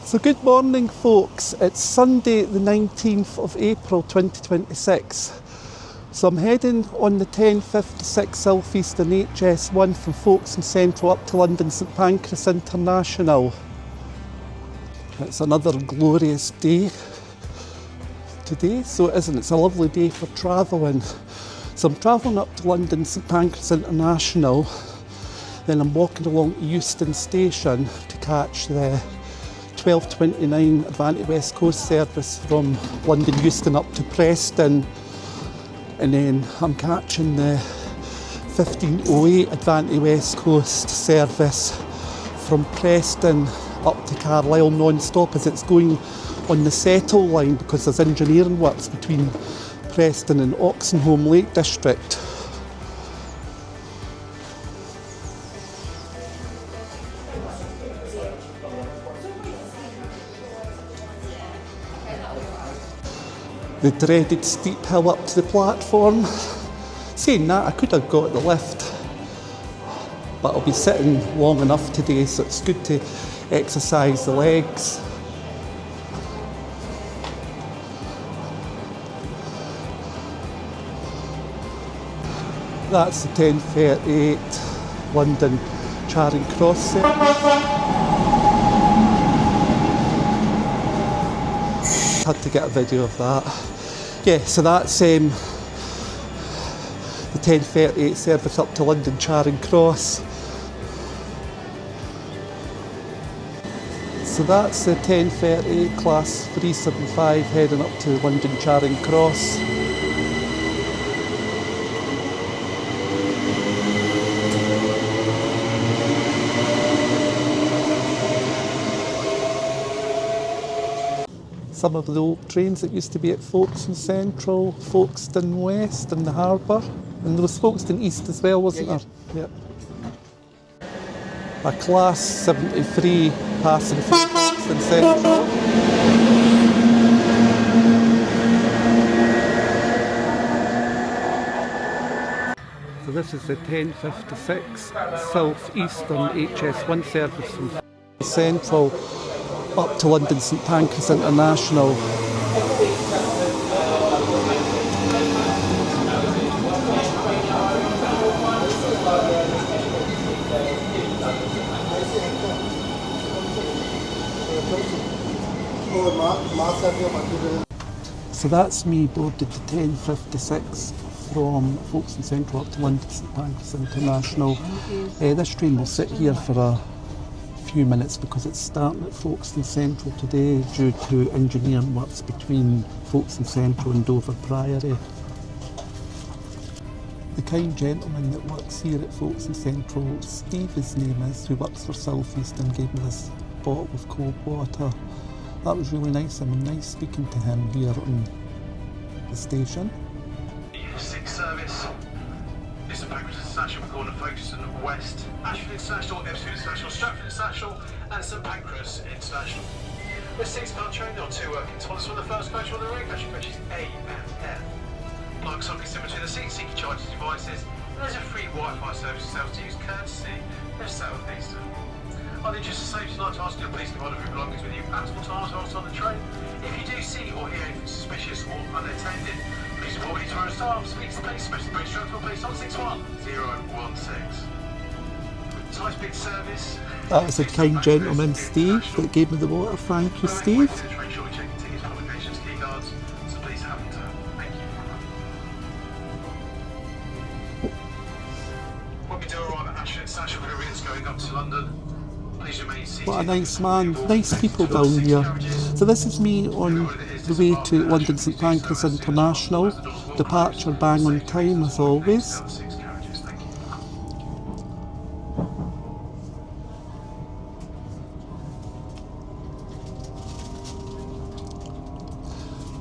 So good morning folks, it's Sunday the 19th of April 2026. So I'm heading on the 1056 Southeastern HS1 from Folkestone Central up to London St Pancras International. It's another glorious day today, so it isn't. It's a lovely day for travelling. So I'm travelling up to London St Pancras International, then I'm walking along to Euston station to catch the 12:29 Advantage West Coast service from London Euston up to Preston, and then I'm catching the 15:08 Advantage West Coast service from Preston up to Carlisle non-stop, as it's going on the Settle line because there's engineering works between Preston and Oxenholme Lake District. The dreaded steep hill up to the platform. Saying that, I could have got the lift, but I'll be sitting long enough today, so it's good to exercise the legs. That's the 10:38 London Charing Cross service. Had to get a video of that. Yeah, so that's the 10:38 service up to London Charing Cross. So that's the 10:38 class 375 heading up to London Charing Cross. Some of the old trains that used to be at Folkestone Central, Folkestone West and the Harbour. And there was Folkestone East as well, wasn't there? Yep. A class 73 passing through Folkestone Central. So this is the 1056 Southeastern HS1 service from Central up to London St Pancras International. So that's me boarded the 1056 from Folkestone Central up to London St Pancras International. This train will sit here for a few minutes because it's starting at Folkestone Central today due to engineering works between Folkestone Central and Dover Priory. The kind gentleman that works here at Folkestone Central, Steve his name is, who works for Southeastern, gave me this bottle of cold water. That was really nice. I mean, nice speaking to him here on the station. 6 service. St Pancras International, we're calling Folkestone West, Ashford International, Euston International, Stratford International and St Pancras International. We're 6-car train, there are 2 working toilets from the first coach on the rear coach, coaches A and F. Plug sockets in between the seats, you can charge your devices, and there's a free Wi-Fi service yourself to use courtesy of Southeastern. On the interest of safety, I'd like to ask you to please provide your belongings with you at all times whilst on the train. If you do see or hear anything suspicious or unattended, please report me to our staff. Speak to the police, special police transport police on 61016. High-speed service. That was a kind gentleman, Steve, that gave me the water. Thank you, Steve. Make sure we check your tickets, publications, key cards, so please have them turned. Thank you. When we do arrive at Ashford International, we're going going up to London. Please remain seated. What a nice man, nice people down here. So this is me on the way to London St Pancras International. Departure bang on time as always.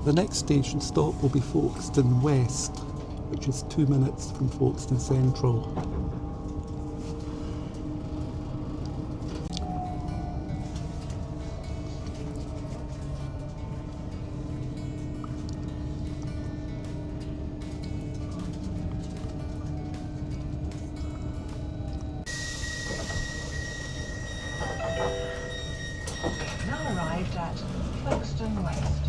The next station stop will be Folkestone West, which is 2 minutes from Folkestone Central. Now arrive west.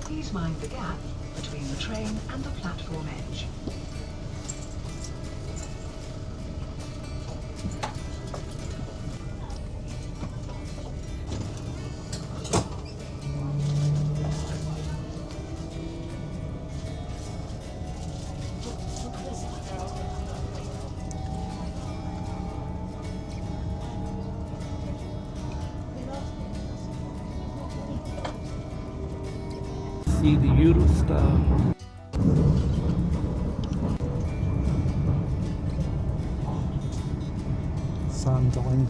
Please mind the gap between the train and the platform edge. See the Eurostar. Sandling.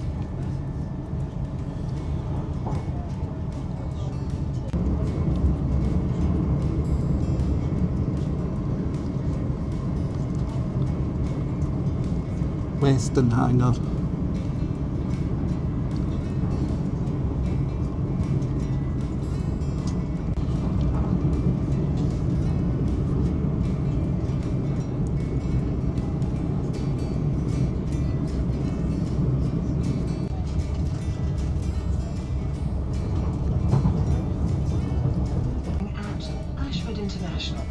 Western Hangar. International.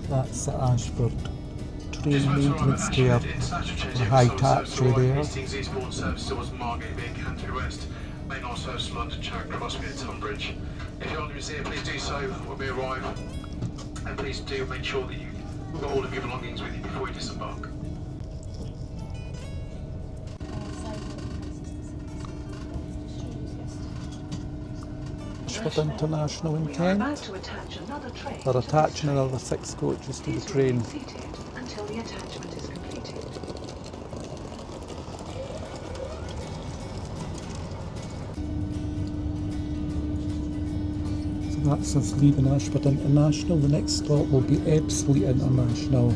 That's the Ashford train maintenance care, the high taxi there. Hastings Eastbourne service towards Margate being Canterbury West. Main on service to London, Charing Cross via Tunbridge. If you're on the museum, please do so when we arrive. And please do make sure that you've got all of your belongings with you before you disembark. Ashford International in We are Kent. about to attach another train. They're to attaching this train. another 6 coaches to the Please train. remain seated until the attachment is completed. So that's us leaving Ashford International. The next stop will be Ebbsfleet International.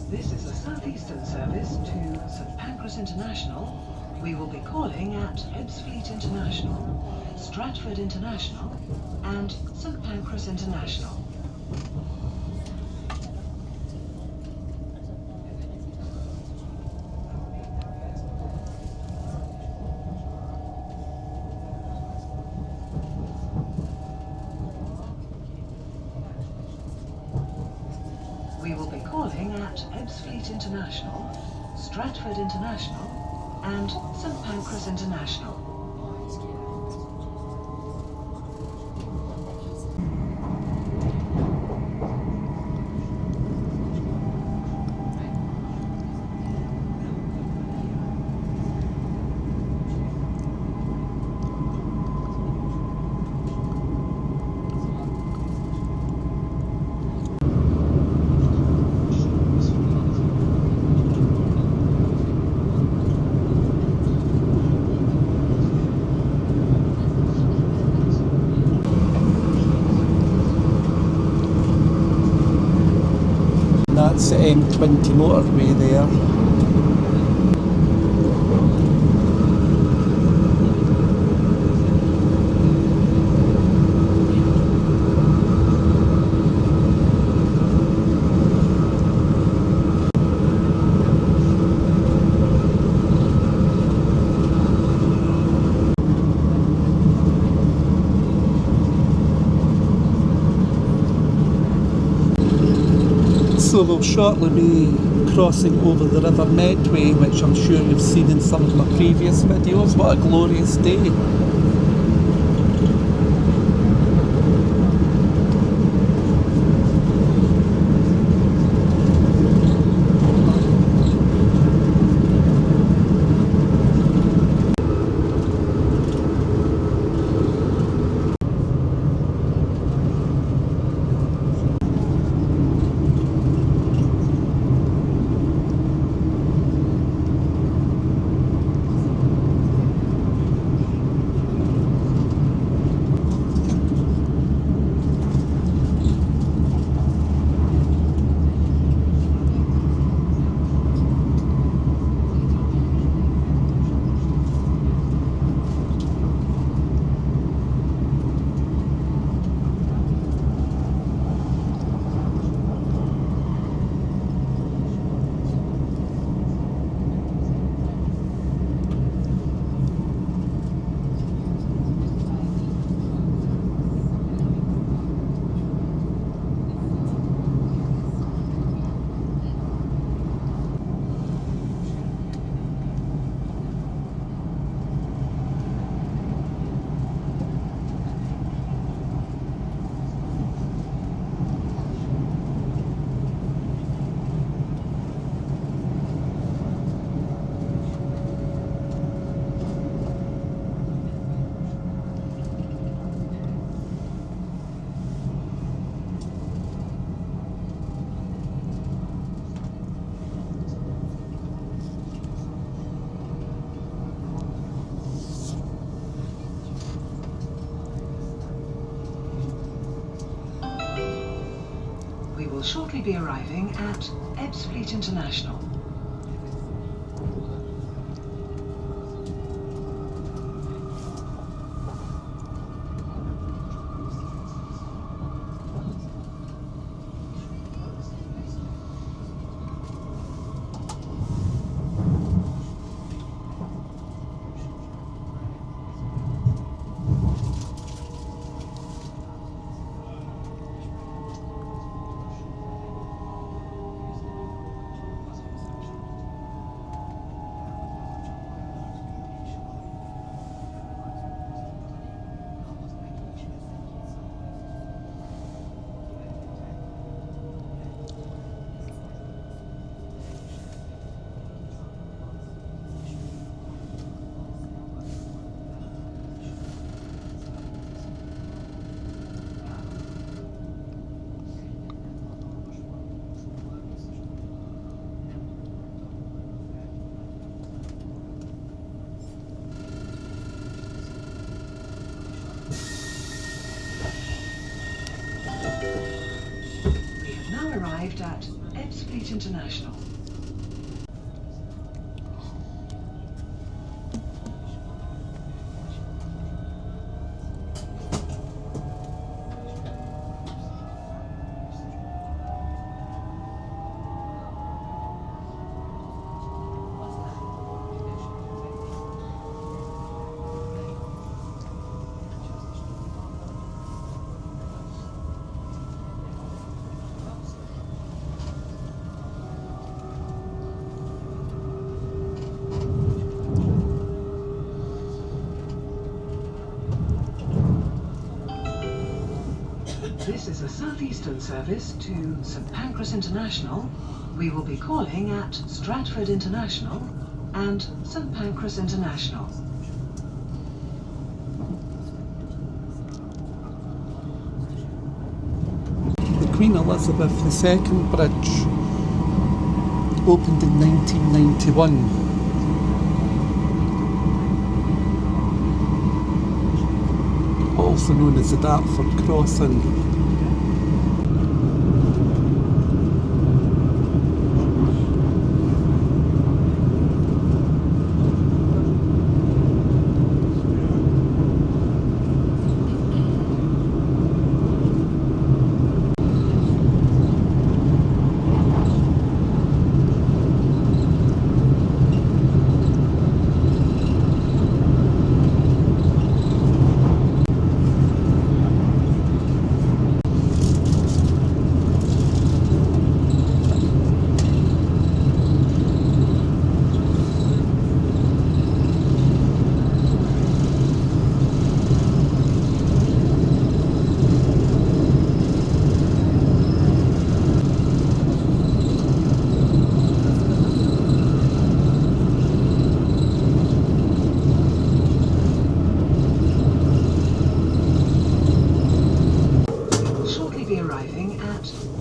This is a Southeastern service to St Pancras International. We will be calling at Ebbsfleet International, Stratford International, and St Pancras International. We will be calling at Ebbsfleet International, Stratford International, and St Pancras International. That's the M20 motorway there. So we'll shortly be crossing over the River Medway, which I'm sure you've seen in some of my previous videos. What a glorious day. We will shortly be arriving at Ebbsfleet International. We have now arrived at Ebbsfleet International. This is a Southeastern service to St Pancras International. We will be calling at Stratford International and St Pancras International. The Queen Elizabeth II Bridge opened in 1991. Also known as the Dartford Crossing.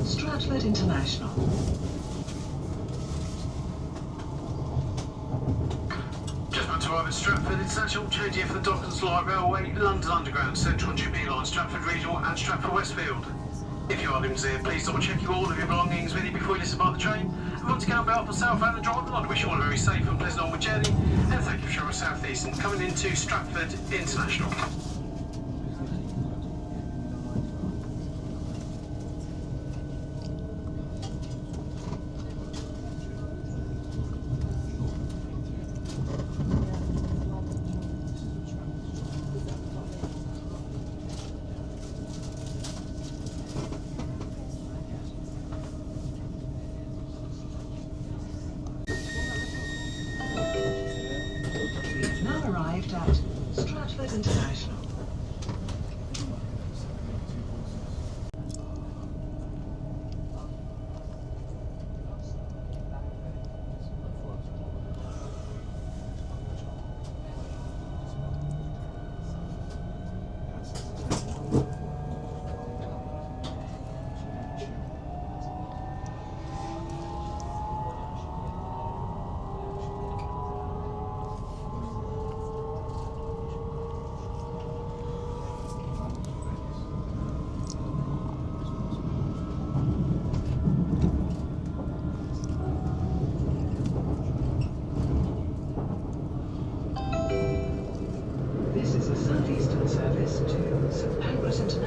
Stratford International. Just about to arrive at Stratford International, change here for the Docklands Light Railway, London Underground, Central and Jubilee Line, Stratford Regional and Stratford Westfield. If you are limited here, please double check all of your belongings with you before you disembark the train. And once again, on behalf of Southampton Drive, I'd like to wish you all a very safe and pleasant onward journey. And thank you for showing Southeastern coming into Stratford International. We have now arrived at Stratford International.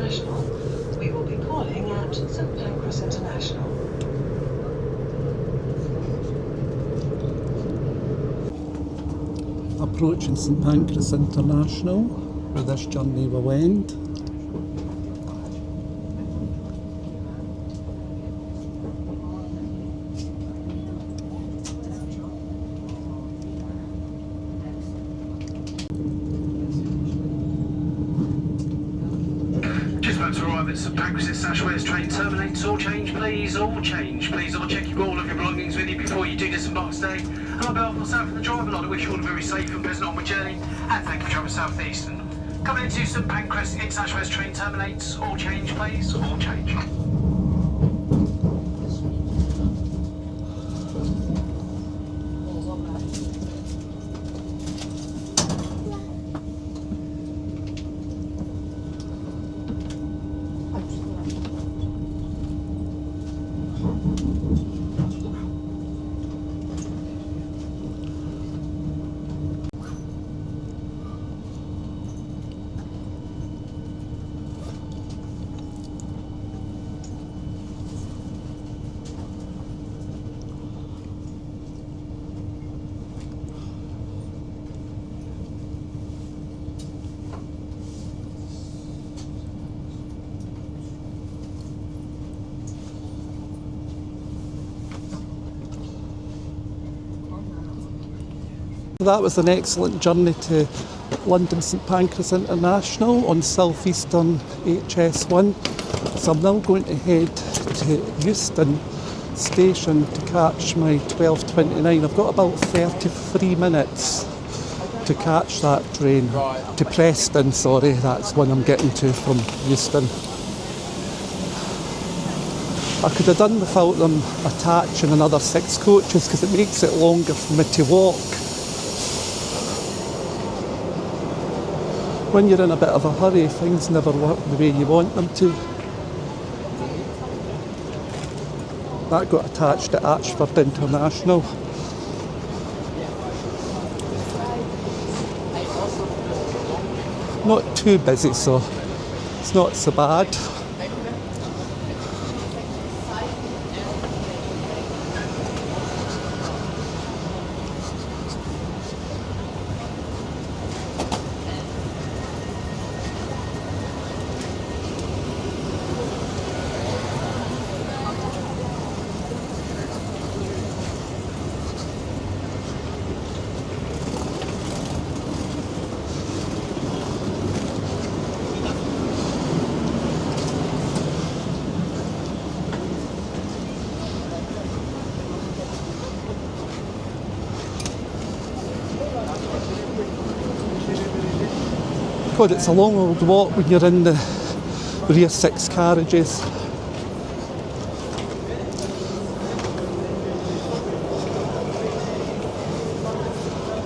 International, we will be calling at St Pancras International. Approaching St Pancras International, where this journey will end. Just about to arrive at St Pancras International, where this train terminates. All change, please. All change, please. I'll check you've got all of your belongings with you before you do disembark today. And on behalf of myself and the driver, I'd like to wish you all a very safe and pleasant onward journey. And thank you for travelling Southeastern. Coming into St Pancras International, where this train terminates. All change, please. All change. That was an excellent journey to London St Pancras International on Southeastern HS1. So I'm now going to head to Euston station to catch my 12:29. I've got about 33 minutes to catch that train to Preston, sorry, that's when I'm getting to from Euston. I could have done without them attaching another 6 coaches because it makes it longer for me to walk. When you're in a bit of a hurry, things never work the way you want them to. That got attached at Ashford International. Not too busy, so it's not so bad. God, it's a long old walk when you're in the rear 6 carriages.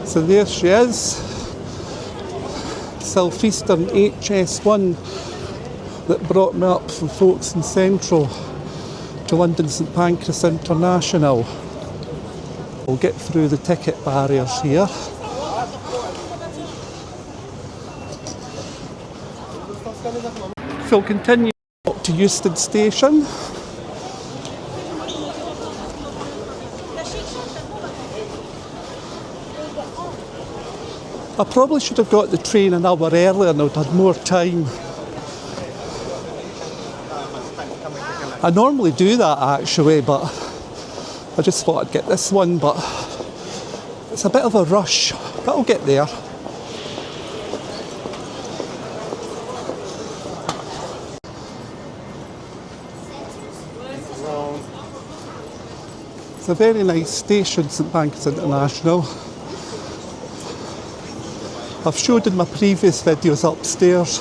So there she is, Southeastern HS1 that brought me up from Folkestone Central to London St Pancras International. We'll get through the ticket barriers here. We'll continue up to Euston Station. I probably should have got the train an hour earlier and I'd had more time. I normally do that actually, but I just thought I'd get this one, but it's a bit of a rush, but I'll get there. It's a very nice station, St Pancras International. I've showed in my previous videos upstairs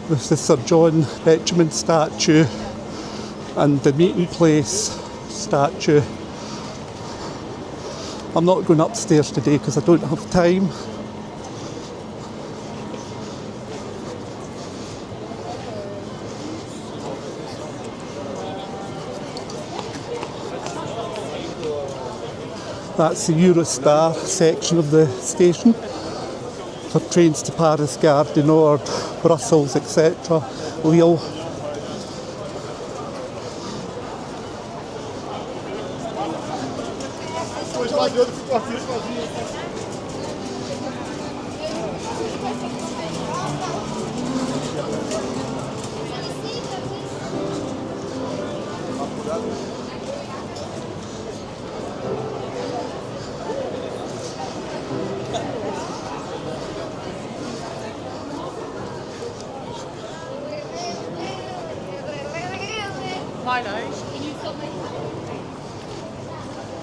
with the Sir John Betjeman statue and the meeting place statue. I'm not going upstairs today because I don't have time. That's the Eurostar section of the station for trains to Paris, Gare du Nord, Brussels, etc. Leo.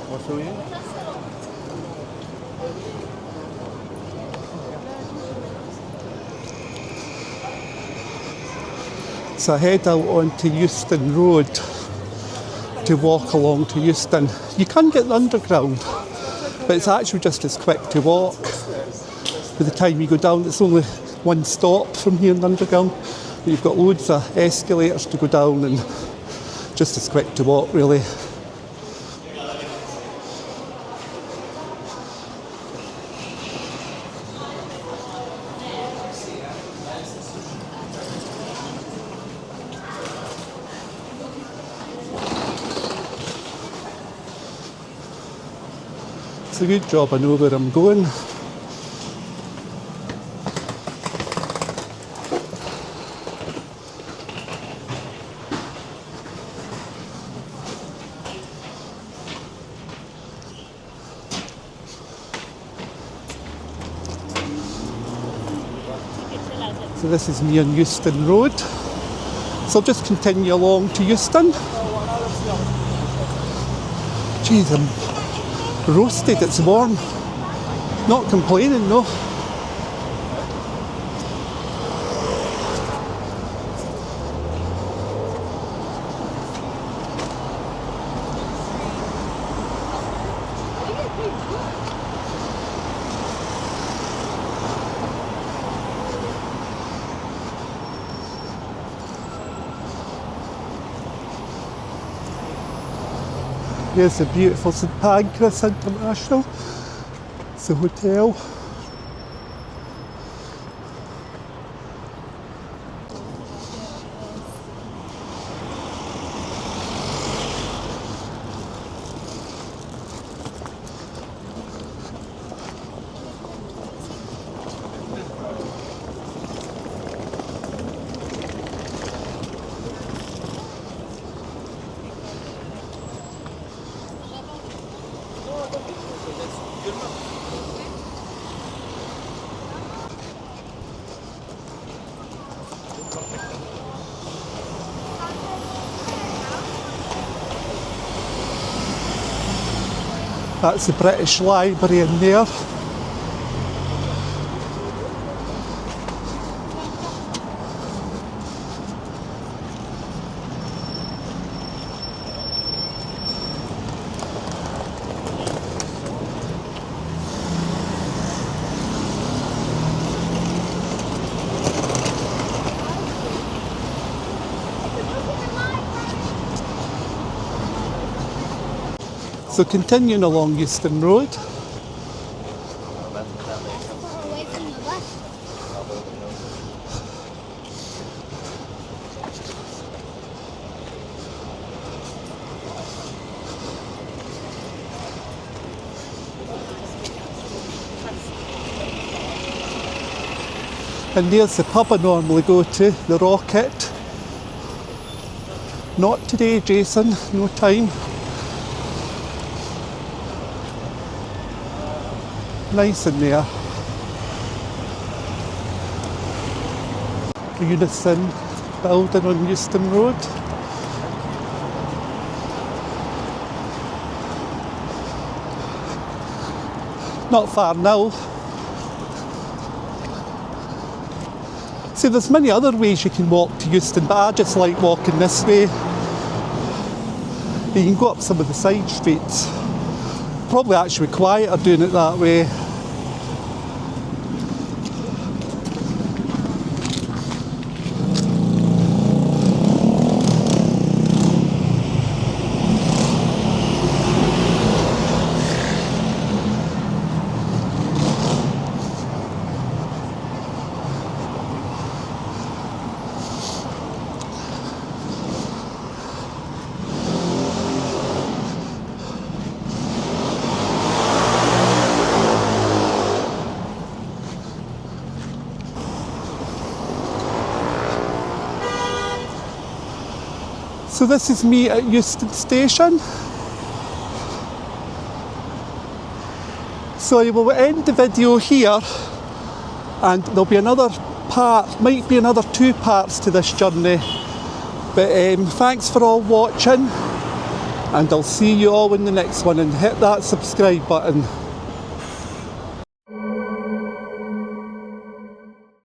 What's for you? So I head out onto Euston Road to walk along to Euston. You can get the underground, but it's actually just as quick to walk. By the time you go down, it's only one stop from here in the underground. But you've got loads of escalators to go down and just as quick to walk, really. It's a good job I know where I'm going. So this is me on Euston Road. So I'll just continue along to Euston. Jeez, I'm roasted, it's warm. Not complaining, no. Here's the beautiful St Pancras International. It's a hotel. That's the British Library in there. So continuing along Euston Road. And there's the pub I normally go to, the Rocket. Not today, Jason, no time. Nice in there. The Unison building on Euston Road. Not far now. See, there's many other ways you can walk to Euston, but I just like walking this way. You can go up some of the side streets. Probably actually quieter doing it that way. So this is me at Euston station. So I will end the video here, and there'll be another part, might be another 2 parts to this journey. But thanks for all watching, and I'll see you all in the next one, and hit that subscribe button.